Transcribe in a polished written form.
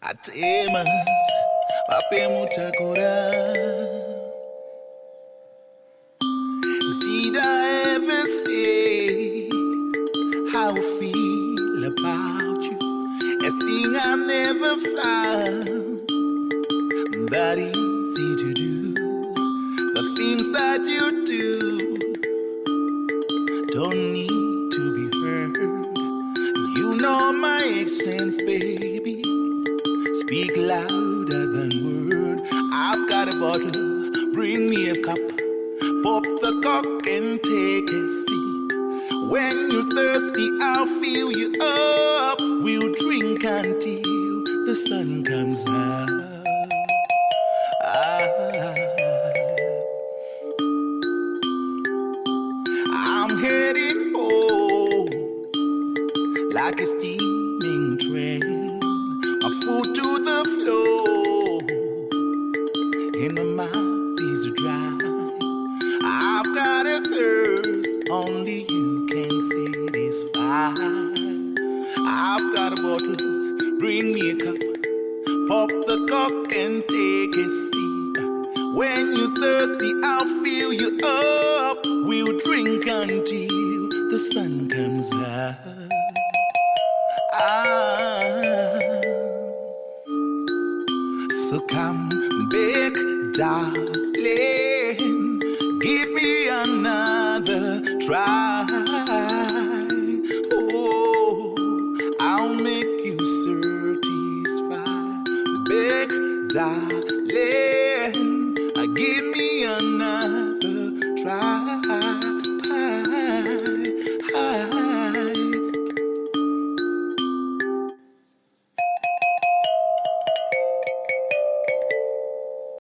Atemas, pape mutakura. Did I ever say how I feel about you? A thing I never found that easy to do. The things that you do don't need to be heard. You know my accents, baby, speak louder than word. I've got a bottle, bring me a cup. Pop the cork and take a sip. When you're thirsty, I'll fill you up. We'll drink until the sun comes out. I'm heading home like a steaming train. My foot to the floor and my mouth is dry. I've got a thirst only you can satisfy. I've got a bottle, bring me a cup. Pop the cork and take a sip. When you're thirsty, I'll fill you up. We'll drink until the sun comes out. So come back, darling. Give me another try. Oh, I'll make you satisfied. Beg, darling, give me another